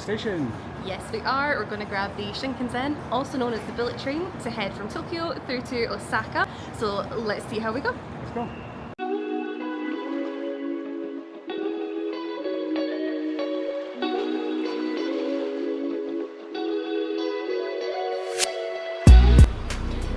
Station. Yes, we are. We're going to grab the Shinkansen, also known as the bullet train, to head from Tokyo through to Osaka. So let's see how we go. Let's go.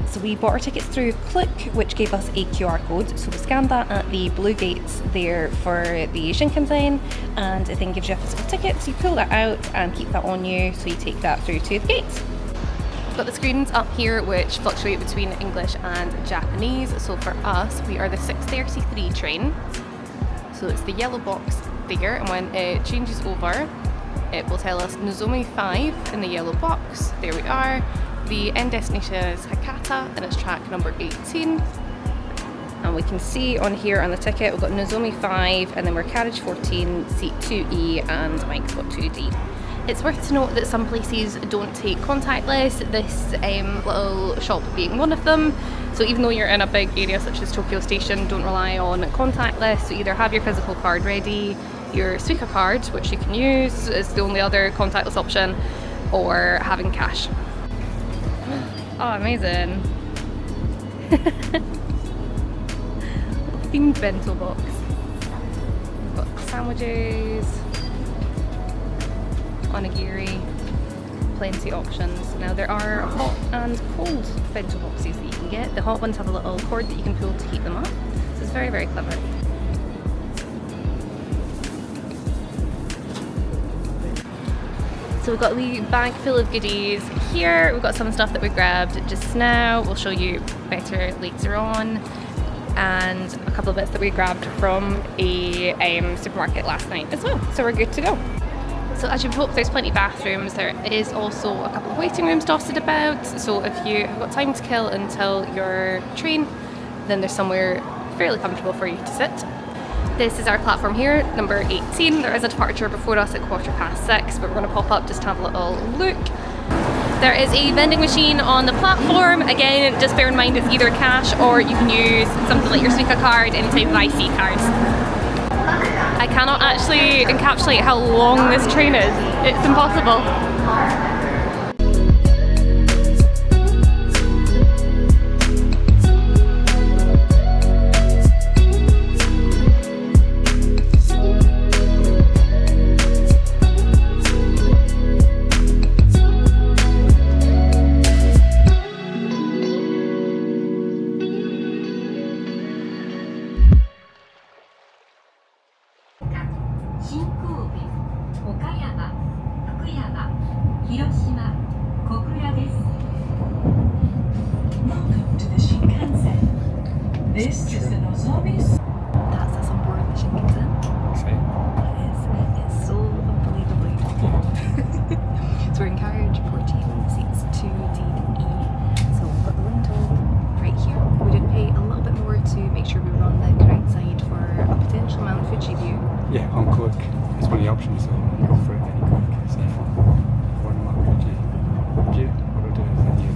So we bought our tickets through Click, which gave us a QR code. So we scanned that at the blue gates there for the Shinkansen, and it then gives you a physical ticket. So you pull that out and keep that on you, so you take that through to the gates. We've got the screens up here which fluctuate between English and Japanese. So for us, we are the 6:33 train. So it's the yellow box there, and when it changes over, it will tell us Nozomi 5 in the yellow box. There we are. The end destination is Hakata and it's track number 18. And we can see on here on the ticket we've got Nozomi 5 and then we're carriage 14, seat 2E and mine spot 2D. It's worth to note that some places don't take contactless, this little shop being one of them. So even though you're in a big area such as Tokyo Station, don't rely on contactless. So either have your physical card ready, your Suica card, which you can use, is the only other contactless option, or having cash. Oh, amazing. Themed bento box. We've got sandwiches, onigiri, plenty of options. Now there are hot and cold bento boxes that you can get. The hot ones have a little cord that you can pull to heat them up. So it's very, very clever. So we've got a wee bag full of goodies here. We've got some stuff that we grabbed just now. We'll show you better later on. And a couple of bits that we grabbed from a supermarket last night as well. So we're good to go. So as you've hoped, there's plenty of bathrooms. There is also a couple of waiting rooms dotted about. So if you have got time to kill until your train, then there's somewhere fairly comfortable for you to sit. This is our platform here, number 18. There is a departure before us at 6:15, but we're going to pop up just to have a little look. There is a vending machine on the platform. Again, just bear in mind it's either cash or you can use something like your Suica card, any type of IC cards. I cannot actually encapsulate how long this train is. It's impossible. Welcome to the Shinkansen. This is the Nozomi. That's us on board the Shinkansen. It is so unbelievably full. So we're in carriage 14, seats 2D and E. So we've got the window right here. We did pay a little bit more to make sure we were on the correct side for a potential Mt Fuji view. Yeah, on Click. It's one of the options, so you go for it and you click. So one Mt Fuji view. What it'll do is then you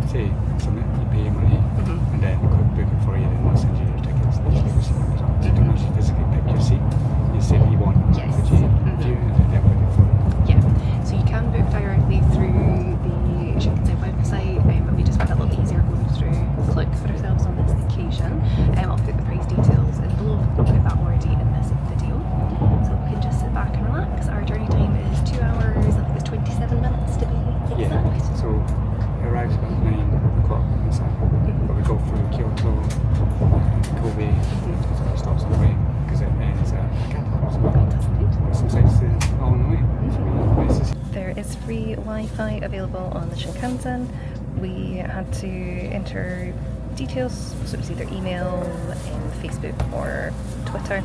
say submit, you pay your money, and then Click book it for you, and they'll send you your tickets. They just receive it. So you don't actually physically pick your seat. You say that you want Mt Fuji view, and then they'll book it for you. Yeah, so you can book directly through the Shinkansen website, but we just found it a little easier going through Click for ourselves on this occasion. I'll put the price details in below. I'll put that already in this video. So we can just sit back and relax. Our journey time is 2 hours, I think it's 27 minutes to be exact. Yeah, so it arrives about 9 o'clock in Osaka, but we go through Kyoto, Kobe, so stops on the way, because it ends at Hakata. So It does indeed. some sightseeing all on the way. So really nice to see. There is free Wi-Fi available on the Shinkansen. We had to enter details, so it was either email, Facebook or Twitter.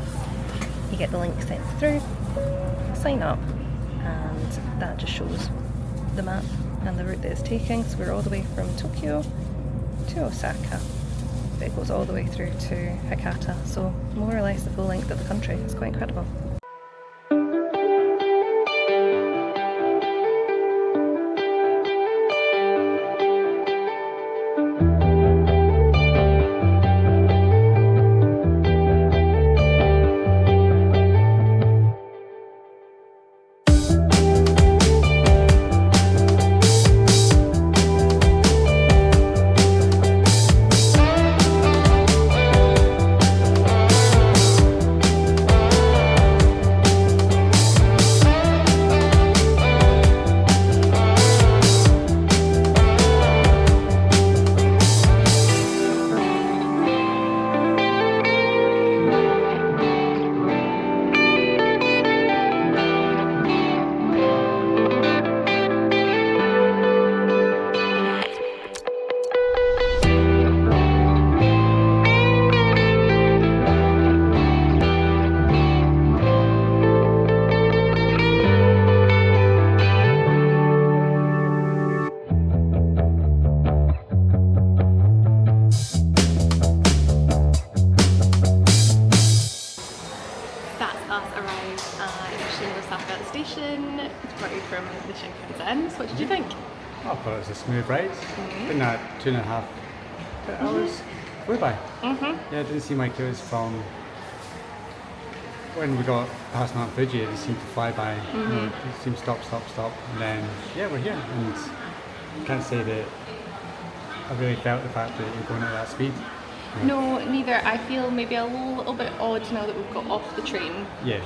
You get the link sent through, sign up, and that just shows the map and the route that it's taking. So we're all the way from Tokyo to Osaka, but it goes all the way through to Hakata, so more or less the full length of the country. It's quite incredible. I thought it was a smooth ride. In that 2.5 hours flew by. Yeah, it didn't seem like it was from when we got past Mt Fuji. It just seemed to fly by. You know, it seemed stop, and then yeah, we're here. And I can't say that I really felt the fact that we're going at that speed. No, neither. I feel maybe a little bit odd now that we've got off the train. Yes,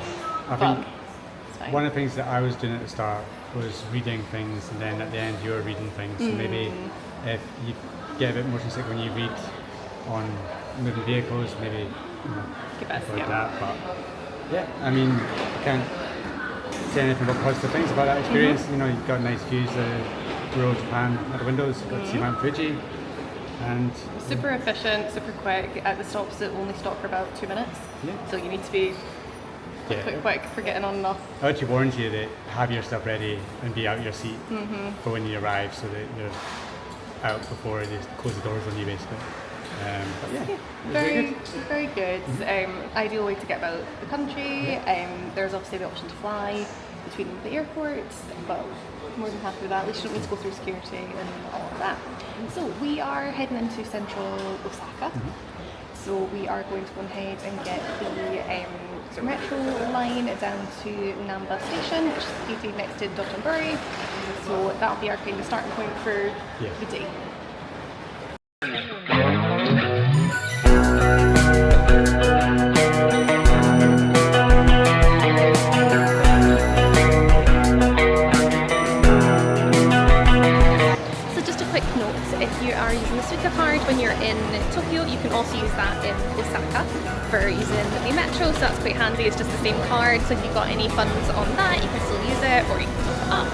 I But think it's fine. one of the things that I was doing at the start was reading things, and then at the end you were reading things. So maybe if you get a bit motion sick when you read on moving vehicles, maybe Give us, avoid yeah. that. But yeah, I mean, I can't say anything but positive things about that experience. You know, you've got nice views of rural Japan at the windows. Got to see Mt Fuji, and Super efficient, super quick. At the stops, it only stop for about 2 minutes. Yeah. So you need to be quick for getting on and off. I actually warned you that have your stuff ready and be out your seat for when you arrive, so that you're out before they close the doors on you, basically. But yeah, it was really good. Very good. Ideal way to get about the country. There's obviously the option to fly between the airports, but more than happy with that. At least you don't need to go through security and all of that. So we are heading into central Osaka. So we are going to go ahead and get the sort of metro line down to Namba station, which is located next to Dotonbori. So that'll be our kind of starting point for the day. If you are using the Suica card when you're in Tokyo, you can also use that in Osaka for using the metro, so that's quite handy. It's just the same card, so if you've got any funds on that, you can still use it, or you can top it up.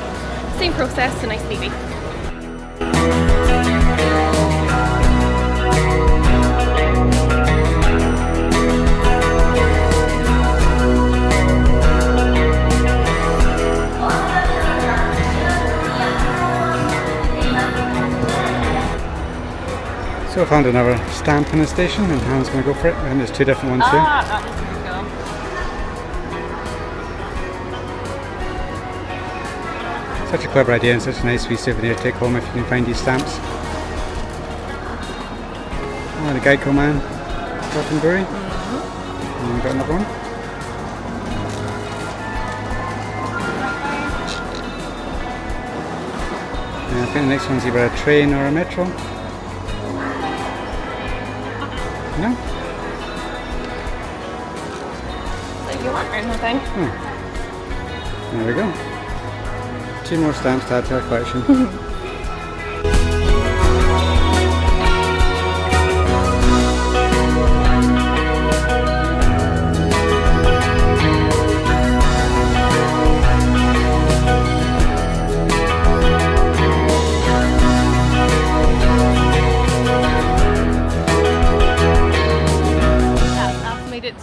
Same process, so nice and easy. So I found another stamp in the station, and Hannah's going to go for it, and there's 2 different ones here. That was going to go. Such a clever idea and such a nice wee souvenir to take home if you can find these stamps. Oh, the Geico man, Dotonbori. And we've got another one. And I think the next one's either a train or a metro. No? So you want or nothing? There we go. 2 more stamps to add to our collection.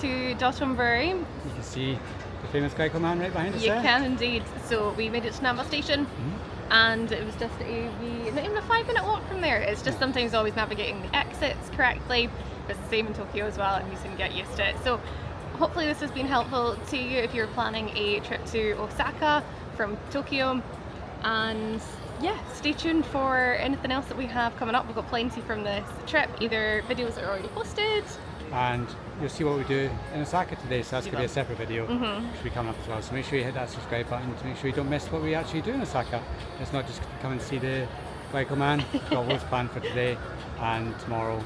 To Dotonbori. You can see the famous Geico man right behind us You there. can indeed. So we made it to Namba station, and it was just not even a 5-minute walk from there. It's just sometimes always navigating the exits correctly. It's the same in Tokyo as well, and you can get used to it. So hopefully this has been helpful to you if you're planning a trip to Osaka from Tokyo. And yeah, stay tuned for anything else that we have coming up. We've got plenty from this trip, either videos that are already posted. And you'll see what we do in Osaka today, so that's going to be a separate video which will be coming up as well. So make sure you hit that subscribe button to make sure you don't miss what we actually do in Osaka. It's not just come and see the Geico man. We've got loads planned for today and tomorrow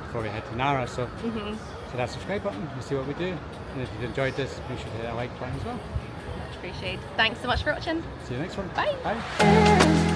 before we head to Nara. So hit that subscribe button, you'll see what we do. And if you've enjoyed this, make sure to hit that like button as well. Much appreciated. Thanks so much for watching. See you next one. Bye. Bye.